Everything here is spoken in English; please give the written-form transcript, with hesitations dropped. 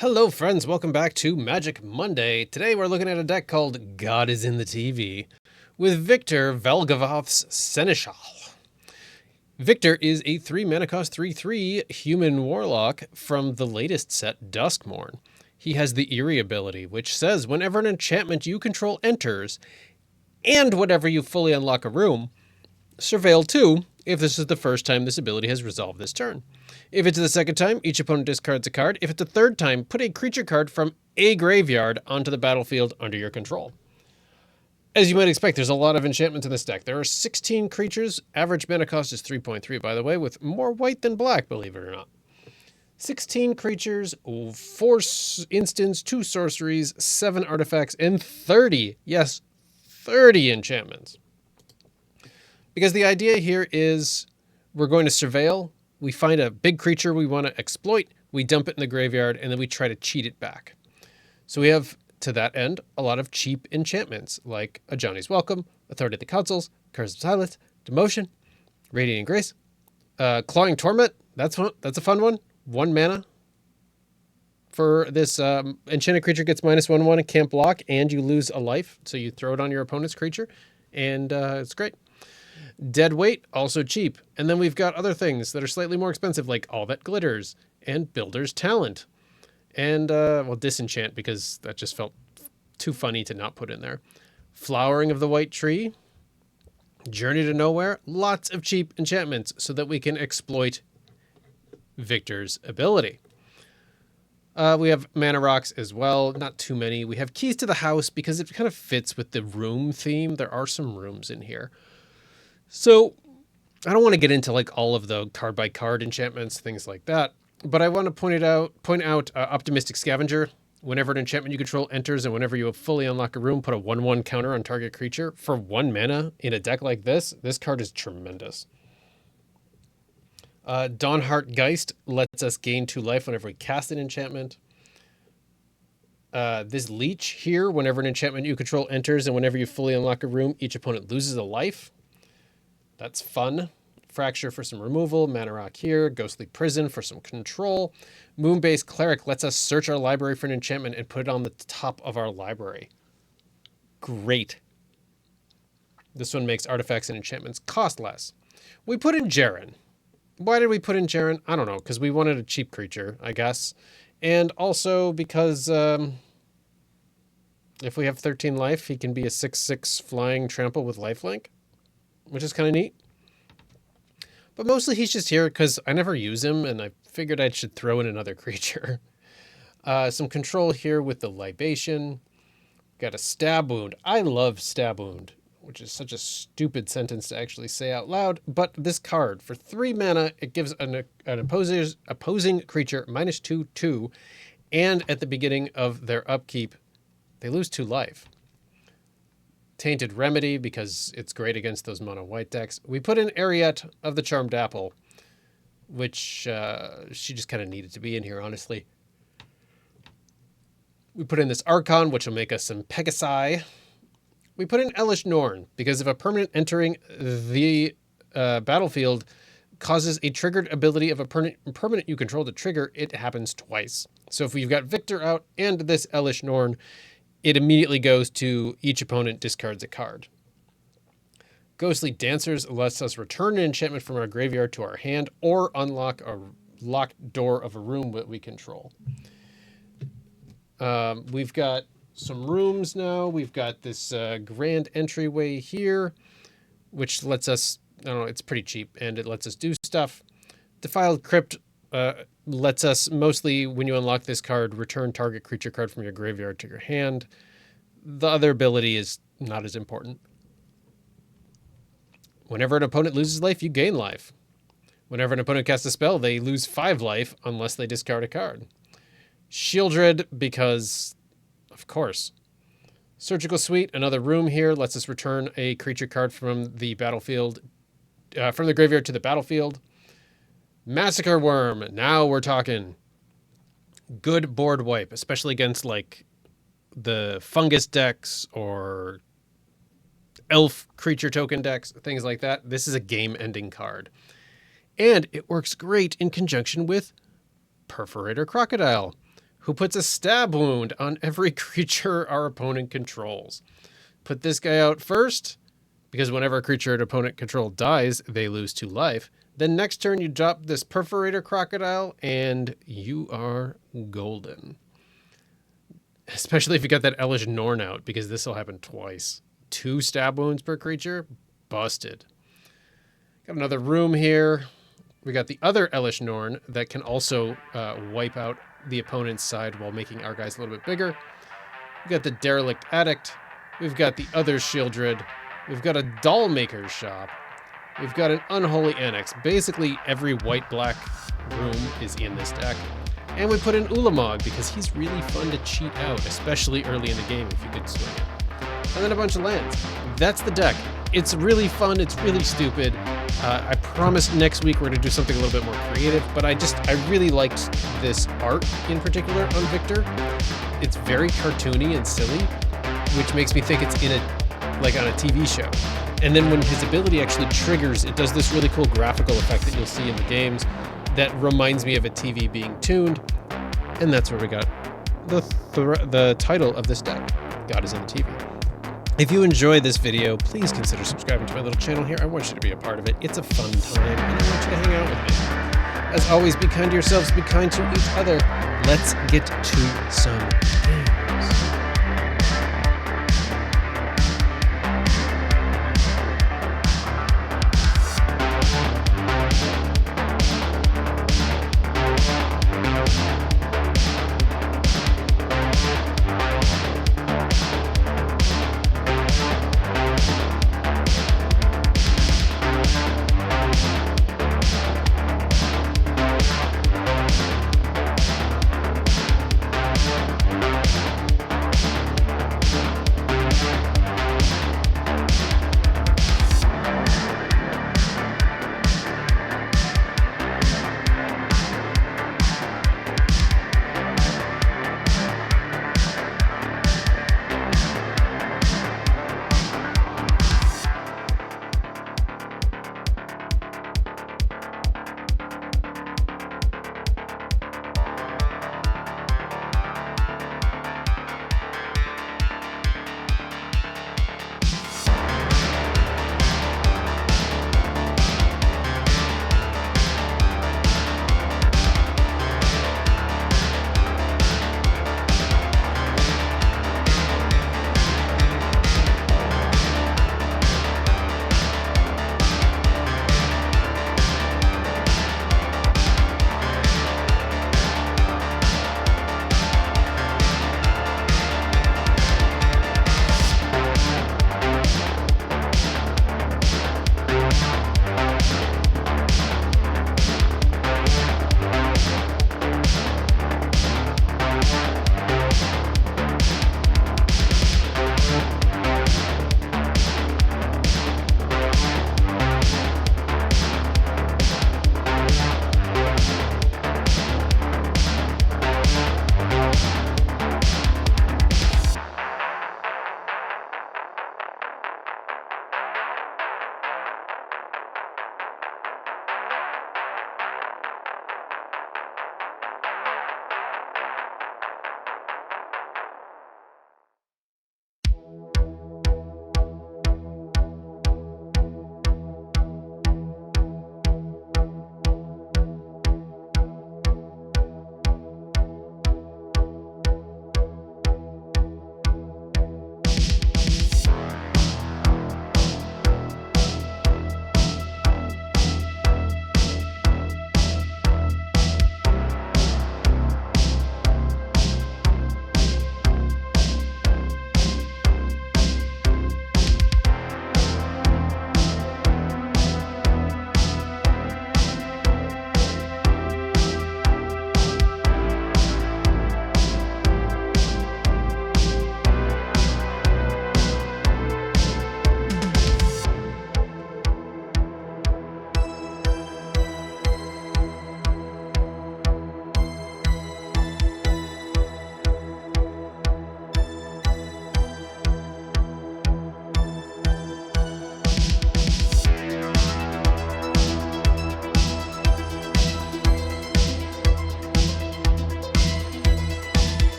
Hello friends, welcome back to Magic Monday. Today we're looking at a deck called God is in the TV with Victor Valgavoth's Seneschal. Victor is a 3-mana cost 3/3 human warlock from the latest set Duskmourn. He has the Eerie ability, which says whenever an enchantment you control enters, and whenever you fully unlock a room, Surveil 2 if this is the first time this ability has resolved this turn. If it's the second time, each opponent discards a card. If it's the third time, put a creature card from a graveyard onto the battlefield under your control. As you might expect, there's a lot of enchantments in this deck. There are 16 creatures. Average mana cost is 3.3, by the way, with more white than black, believe it or not. 16 creatures, 4 instants, 2 sorceries, 7 artifacts, and 30, yes, 30 enchantments. Because the idea here is we're going to surveil. We find a big creature we want to exploit, we dump it in the graveyard, and then we try to cheat it back. So we have, to that end, a lot of cheap enchantments, like a Johnny's Welcome, Authority of the Councils, Curse of Silence, Demotion, Radiant Grace, Clawing Torment, that's a fun one. 1 mana for this enchanted creature gets -1/1 and can't block, and you lose a life, so you throw it on your opponent's creature, and it's great. Dead Weight, also cheap. And then we've got other things that are slightly more expensive, like All That Glitters and Builder's Talent. And, Disenchant, because that just felt too funny to not put in there. Flowering of the White Tree, Journey to Nowhere, lots of cheap enchantments so that we can exploit Victor's ability. We have mana rocks as well, not too many. We have Keys to the House because it kind of fits with the room theme. There are some rooms in here. So I don't want to get into like all of the card by card enchantments, things like that, but I want to point out Optimistic Scavenger. Whenever an enchantment you control enters and whenever you fully unlock a room, put a 1/1 counter on target creature. For 1 mana in a deck like this card is tremendous. Dawnheart Geist lets us gain 2 life whenever we cast an enchantment. This Leech here, whenever an enchantment you control enters and whenever you fully unlock a room, each opponent loses a life. That's fun. Fracture for some removal. Mana Rock here. Ghostly Prison for some control. Moonbase Cleric lets us search our library for an enchantment and put it on the top of our library. Great. This one makes artifacts and enchantments cost less. We put in Jaren. Why did we put in Jaren? I don't know, because we wanted a cheap creature, I guess. And also because if we have 13 life, he can be a 6/6 flying trample with lifelink, which is kind of neat. But mostly he's just here because I never use him, and I figured I should throw in another creature. Some control here with the Libation. Got a Stab Wound. I love Stab Wound, which is such a stupid sentence to actually say out loud. But this card, for 3 mana, it gives an opposing creature -2/2, and at the beginning of their upkeep, they lose 2 life. Tainted Remedy, because it's great against those mono white decks. We put in Ariette of the Charmed Apple, which she just kind of needed to be in here, honestly. We put in this Archon, which will make us some Pegasi. We put in Elish Norn, because if a permanent entering the battlefield causes a triggered ability of a permanent you control to trigger, it happens twice. So if we've got Victor out and this Elish Norn, it immediately goes to each opponent discards a card. Ghostly Dancers lets us return an enchantment from our graveyard to our hand or unlock a locked door of a room that we control. We've got some rooms now. We've got this grand entryway here, which lets us, I don't know, it's pretty cheap, and it lets us do stuff. Defiled Crypt lets us, mostly when you unlock this card, return target creature card from your graveyard to your hand. The other ability is not as important. Whenever an opponent loses life, you gain life. Whenever an opponent casts a spell, they lose 5 life unless they discard a card. Shieldred, because, of course. Surgical Suite, another room here, lets us return a creature card from the battlefield, from the graveyard to the battlefield. Massacre Worm, now we're talking. Good board wipe, especially against like the fungus decks or elf creature token decks, things like that. This is a game-ending card. And it works great in conjunction with Perforator Crocodile, who puts a stab wound on every creature our opponent controls. Put this guy out first, because whenever a creature an opponent control dies, they lose 2 life. Then next turn you drop this Perforator Crocodile, and you are golden. Especially if you got that Elish Norn out, because this will happen twice. 2 stab wounds per creature, busted. Got another room here. We got the other Elish Norn that can also wipe out the opponent's side while making our guys a little bit bigger. We got the Derelict Addict. We've got the other Shieldred. We've got a Doll Maker's Shop. We've got an Unholy Annex. Basically, every white-black room is in this deck. And we put in Ulamog because he's really fun to cheat out, especially early in the game if you could swing it. And then a bunch of lands. That's the deck. It's really fun. It's really stupid. I promise next week we're going to do something a little bit more creative, but I really liked this art in particular on Victor. It's very cartoony and silly, which makes me think it's on a TV show. And then when his ability actually triggers, it does this really cool graphical effect that you'll see in the games that reminds me of a TV being tuned. And that's where we got the title of this deck, God is in the TV. If you enjoyed this video, please consider subscribing to my little channel here. I want you to be a part of it. It's a fun time, and I want you to hang out with me. As always, be kind to yourselves, be kind to each other. Let's get to some games.